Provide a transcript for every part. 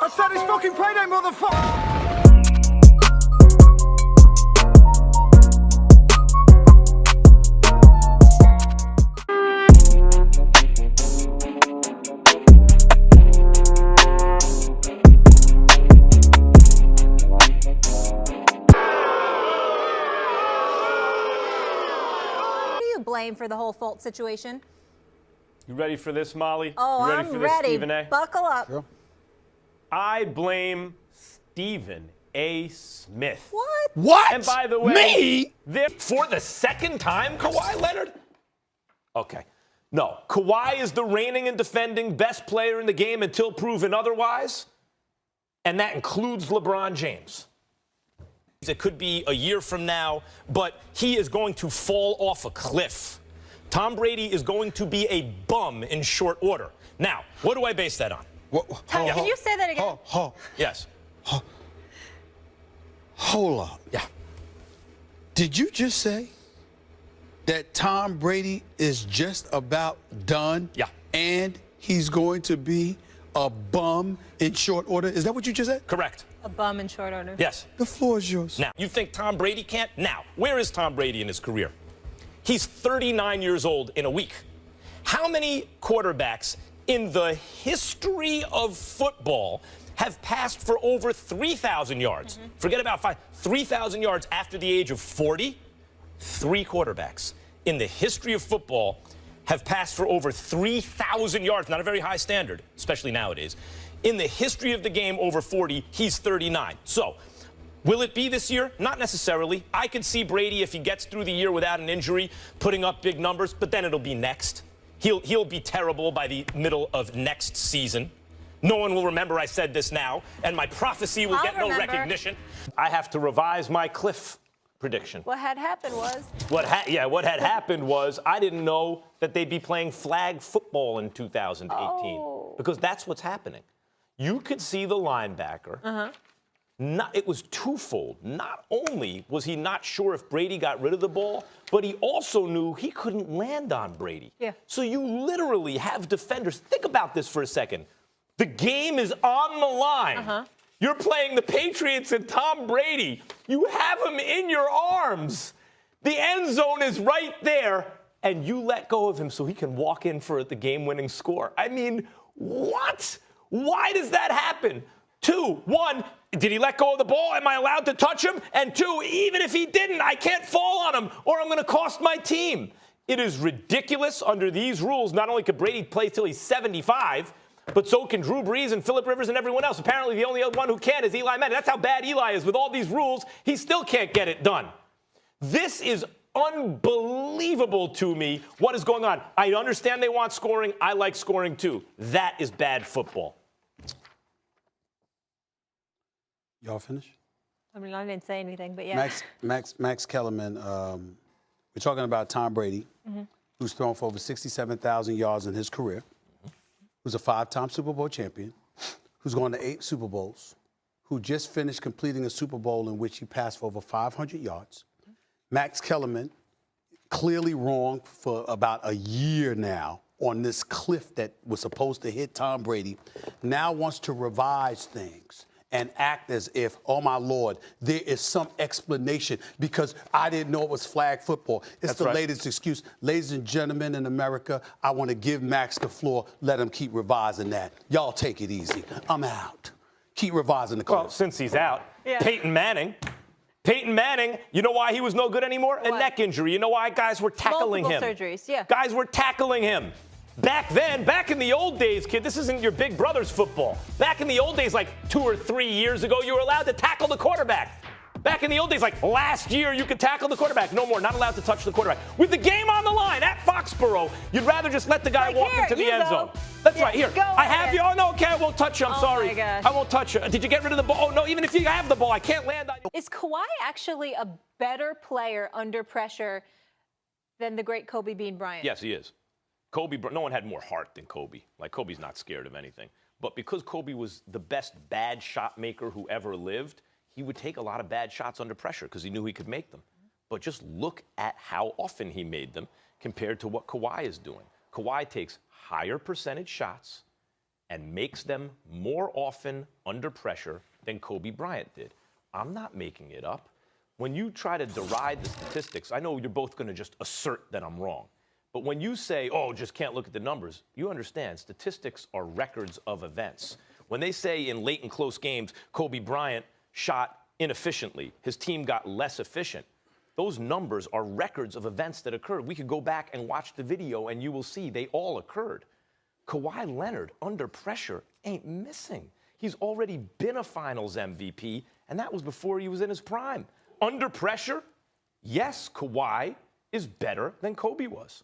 I said it's fucking payday, motherfucker! Blame for the whole fault situation? You ready for this, Molly? Oh, you ready I'm for ready. This, Stephen A? Buckle up. Sure. I blame Stephen A. Smith. What? What? And by the way, me? For the second time, Kawhi Leonard? Okay. No, Kawhi is the reigning and defending best player in the game until proven otherwise, and that includes LeBron James. It could be a year from now, but he is going to fall off a cliff. Tom Brady is going to be a bum in short order. Now, what do I base that on? Can you say that again? Yes. Hold up. Yeah. Did you just say that Tom Brady is just about done? Yeah. And he's going to be a bum in short order? Is that what you just said? Correct. A bum in short order. Yes. The floor is yours. Now, you think Tom Brady can't? Now, where is Tom Brady in his career? He's 39 years old in a week. How many quarterbacks in the history of football have passed for over 3,000 yards? Forget about 3,000 yards after the age of 40? 3 quarterbacks in the history of football have passed for over 3,000 yards. Not a very high standard, especially nowadays. In the history of the game, over 40, he's 39. So, will it be this year? Not necessarily. I could see Brady, if he gets through the year without an injury, putting up big numbers, but then it'll be next. He'll be terrible by the middle of next season. No one will remember I said this now, and my prophecy will get no recognition. I have to revise my cliff prediction. What had happened was? What had happened was I didn't know that they'd be playing flag football in 2018 because that's what's happening. You could see the linebacker. It was twofold. Not only was he not sure if Brady got rid of the ball, but he also knew he couldn't land on Brady. Yeah. So you literally have defenders. Think about this for a second. The game is on the line. You're playing the Patriots and Tom Brady. You have him in your arms. The end zone is right there, and you let go of him so he can walk in for the game-winning score. I mean, what? Why does that happen? 2, 1, did he let go of the ball? Am I allowed to touch him? And 2, even if he didn't, I can't fall on him or I'm going to cost my team. It is ridiculous under these rules. Not only could Brady play till he's 75, but so can Drew Brees and Phillip Rivers and everyone else. Apparently the only one who can is Eli Manning. That's how bad Eli is. With all these rules, he still can't get it done. This is unbelievable to me what is going on. I understand they want scoring. I like scoring too. That is bad football. Y'all finished? I mean, I didn't say anything, but yeah. Max Kellerman, we're talking about Tom Brady, who's thrown for over 67,000 yards in his career, who's a 5-time Super Bowl champion, who's gone to 8 Super Bowls, who just finished completing a Super Bowl in which he passed for over 500 yards. Max Kellerman, clearly wrong for about a year now on this cliff that was supposed to hit Tom Brady, now wants to revise things and act as if, oh, my Lord, there is some explanation because I didn't know it was flag football. It's the latest excuse. Ladies and gentlemen in America, I want to give Max the floor. Let him keep revising that. Y'all take it easy. I'm out. Keep revising the clip. Well, since he's out, Peyton Manning, you know why he was no good anymore? A neck injury. You know why guys were tackling him? Multiple surgeries, yeah. Guys were tackling him. Back then, back in the old days, kid, this isn't your big brother's football. Back in the old days, like 2 or 3 years ago, you were allowed to tackle the quarterback. Back in the old days, like last year, you could tackle the quarterback. No more, not allowed to touch the quarterback. With the game on the line at Foxborough, you'd rather just let the guy walk into the end zone. That's right, here. I have you. Oh, no, okay, I won't touch you. I'm sorry. My gosh. I won't touch you. Did you get rid of the ball? Oh, no, even if you have the ball, I can't land on you. Is Kawhi actually a better player under pressure than the great Kobe Bean Bryant? Yes, he is. Kobe, no one had more heart than Kobe. Like, Kobe's not scared of anything. But because Kobe was the best bad shot maker who ever lived, he would take a lot of bad shots under pressure because he knew he could make them. But just look at how often he made them compared to what Kawhi is doing. Kawhi takes higher percentage shots and makes them more often under pressure than Kobe Bryant did. I'm not making it up. When you try to deride the statistics, I know you're both going to just assert that I'm wrong. But when you say, oh, just can't look at the numbers, you understand statistics are records of events. When they say in late and close games, Kobe Bryant shot inefficiently, his team got less efficient, those numbers are records of events that occurred. We could go back and watch the video and you will see they all occurred. Kawhi Leonard, under pressure, ain't missing. He's already been a Finals MVP, and that was before he was in his prime. Under pressure, yes, Kawhi is better than Kobe was.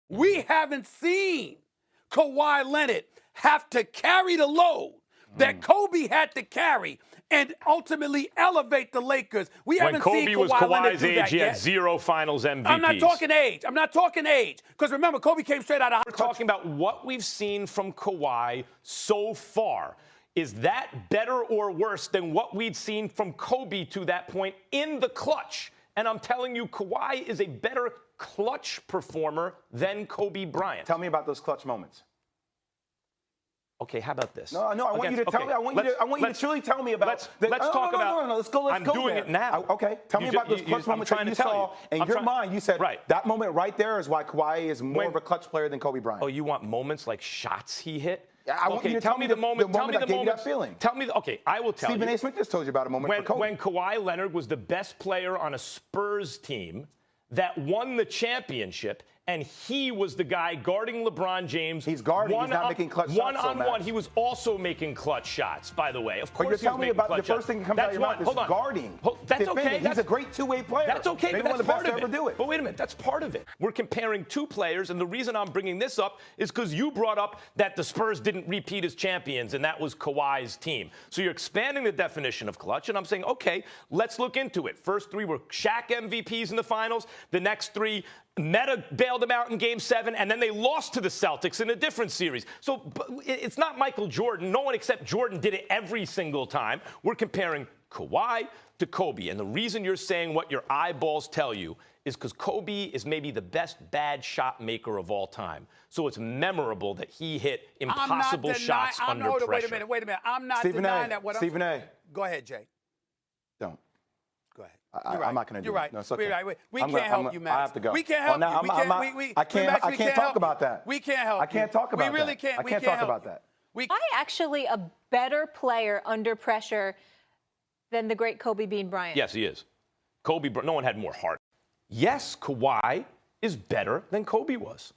We haven't seen Kawhi Leonard have to carry the load that Kobe had to carry and ultimately elevate the Lakers. We haven't seen Kawhi was Leonard Kawhi's do age, that he had yet. 0 Finals MVPs. I'm not talking age. I'm not talking age. Because remember, Kobe came straight out of We're talking about what we've seen from Kawhi so far. Is that better or worse than what we'd seen from Kobe to that point in the clutch? And I'm telling you, Kawhi is a better clutch performer than Kobe Bryant. Tell me about those clutch moments. Okay, how about this? No, I want you to tell me. I want you to truly tell me about. Let's talk about. No, let's go. I'm doing there. it now. Okay, tell me about those clutch moments that you saw in your mind. You said that moment right there is why Kawhi is more of a clutch player than Kobe Bryant. Oh, you want moments like shots he hit? I want you to tell me the moment that gave you that feeling. Tell me. Okay, I will tell you. Stephen A. Smith just told you about a moment for Kobe. When Kawhi Leonard was the best player on a Spurs team that won the championship, and he was the guy guarding LeBron James. He's guarding. He's not making clutch shots. One-on-one, he was also making clutch shots, by the way. Of course, but you're telling me about the first thing that comes out of your mouth is guarding. That's okay. He's a great two-way player. That's okay. Maybe But one of the best to ever do it. But wait a minute. That's part of it. We're comparing two players, and the reason I'm bringing this up is because you brought up that the Spurs didn't repeat as champions, and that was Kawhi's team. So you're expanding the definition of clutch, and I'm saying, okay, let's look into it. First three were Shaq MVPs in the finals. The next three, Meta bailed them out in Game 7, and then they lost to the Celtics in a different series. So it's not Michael Jordan. No one except Jordan did it every single time. We're comparing Kawhi to Kobe. And the reason you're saying what your eyeballs tell you is because Kobe is maybe the best bad shot maker of all time. So it's memorable that he hit impossible shots under pressure. Wait a minute. I'm not denying that. Stephen A. Go ahead, Jay. Don't. Go ahead. I'm not going to do it. You're right. No, it's okay. You're right. We can't help you, Max. I have to go. We can't help you. I can't talk about that. We can't help you. I can't talk about that. We really can't. I can't talk about that. I actually a better player under pressure than the great Kobe Bean Bryant. Yes, he is. Kobe, no one had more heart. Yes, Kawhi is better than Kobe was.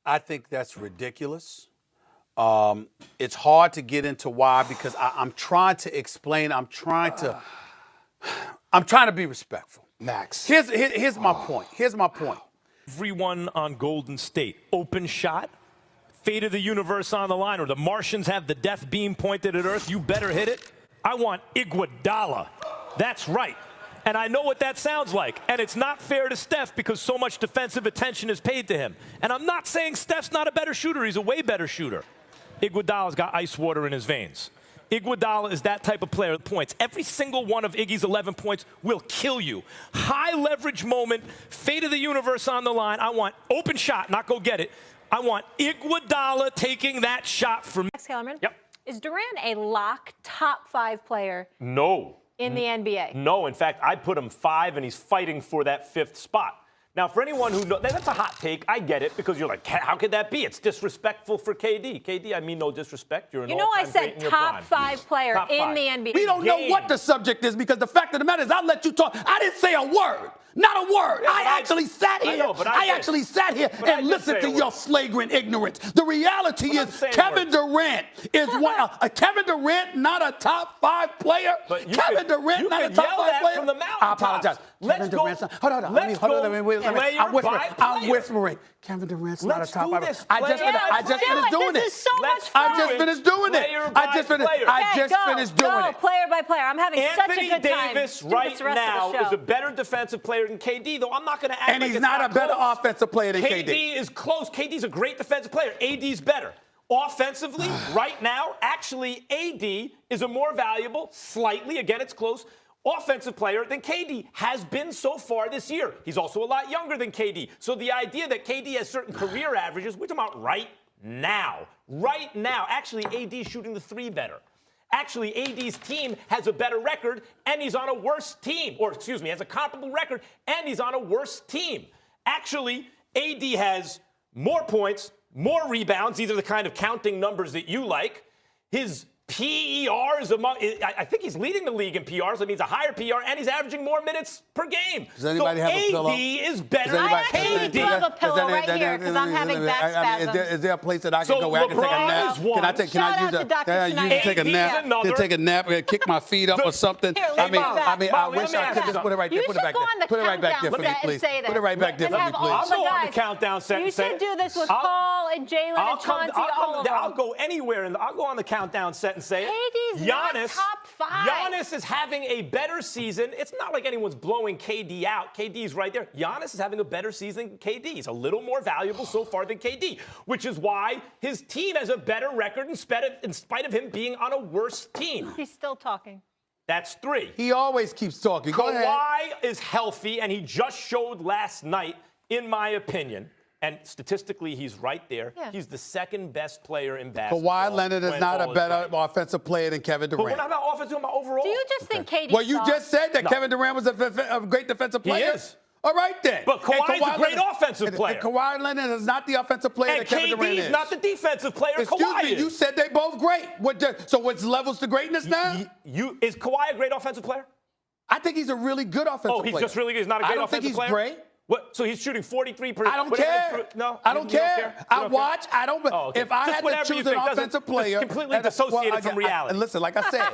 I think that's ridiculous. It's hard to get into why because I'm trying to explain. I'm trying to be respectful. Max. Here's my point. Here's my point. Everyone on Golden State, open shot, fate of the universe on the line, or the Martians have the death beam pointed at Earth, you better hit it. I want Iguodala. That's right. And I know what that sounds like. And it's not fair to Steph because so much defensive attention is paid to him. And I'm not saying Steph's not a better shooter. He's a way better shooter. Iguodala's got ice water in his veins. Iguodala is that type of player that points. Every single one of Iggy's 11 points will kill you. High leverage moment, fate of the universe on the line. I want open shot, not go get it. I want Iguodala taking that shot from Kellerman? Yep. Is Durant a lock top 5 player? No. In the NBA? No. In fact, I put him 5, and he's fighting for that 5th spot. Now, for anyone who knows, that's a hot take. I get it because you're like, how could that be? It's disrespectful for KD. KD, I mean no disrespect. You're an all-time I said great in your top prime. 5 player Top in 5. the NBA. We don't know what the subject is because the fact of the matter is I let you talk. I didn't say a word. Not a word. Yeah, I actually sat here. I actually sat here and listened to your flagrant ignorance. The reality is Kevin Durant is one. Kevin Durant not a top 5 player. Kevin Durant not a top 5 player. From the I apologize. Kevin Durant. Hold on. I'm whispering. Kevin Durant's not a top 5. I just finished doing it. This is so much fun. I just finished doing it. I just finished doing it. Player by player. I'm having such a good time. Anthony Davis right now is a better defensive player than KD, though I'm not going to act and he's not a better offensive player than KD. KD is close. KD's a great defensive player. AD's better. Offensively, right now, actually, AD is a more valuable, slightly, again, it's close, offensive player than KD has been so far this year. He's also a lot younger than KD. So the idea that KD has certain career averages, we're talking about right now. Right now. Actually, AD's shooting the three better. Actually, AD's team has a better record, and he's on a worse team. Or, excuse me, has a comparable record, and he's on a worse team. Actually, AD has more points, more rebounds. These are the kind of counting numbers that you like. His PER is I think he's leading the league in PRs. That means a higher PR, and he's averaging more minutes per game. Does anybody have a pillow? AD is better I than actually do KD. have a pillow right here because I'm having back spasms. Is there a place that I can go where I can take a LeBron nap? is one. Can I take? Can I Shout use out to Dr. Schneider. take a AD is nap? another. Can take a nap? Kick my feet up or something? Here, lean back. I Molly, wish let me I ask could you just put it right there. You Put it should back go on there. the Put it right back there countdown for me, set and please. say that. Put it right back there And for me, have all please. I'll the go on the guys. countdown set You and say should do this with I'll- Paul and Jalen and Chauncey, all of them. I'll go anywhere, and I'll go on the countdown set and say it. KD's not top 5. Giannis is having a better season. It's not like anyone's blowing KD out. KD's right there. Giannis is having a better season than KD. He's a little more valuable so far than KD, which is why his team has a better record in spite of him being on a worse team. He's still talking. That's 3. He always keeps talking. Go ahead. Kawhi is healthy, and he just showed last night, in my opinion, and statistically he's right there. Yeah. He's the second best player in basketball. Kawhi Leonard is when not all a is better right. offensive player than Kevin But we're Durant. not about offense, we're about overall. Do you just think KD Well, you soft? just said that No. Kevin Durant was a great defensive player. is. All right, then. But Kawhi's a great offensive player. And Kawhi Leonard is not the offensive player And that Kevin Durant KD's is. not the defensive player. Excuse Kawhi me, is. you said they both great. So what's levels to greatness now? Is Kawhi a great offensive player? I think he's a really good offensive player. Oh, he's just really good. He's not a great I don't offensive think he's player? great. What? So he's shooting 43%. I don't whatever care. No, I don't care. I watch. I don't. Oh, okay. If I Just had whatever to you choose an think. offensive Just player, completely dissociated from reality. And listen, like I said,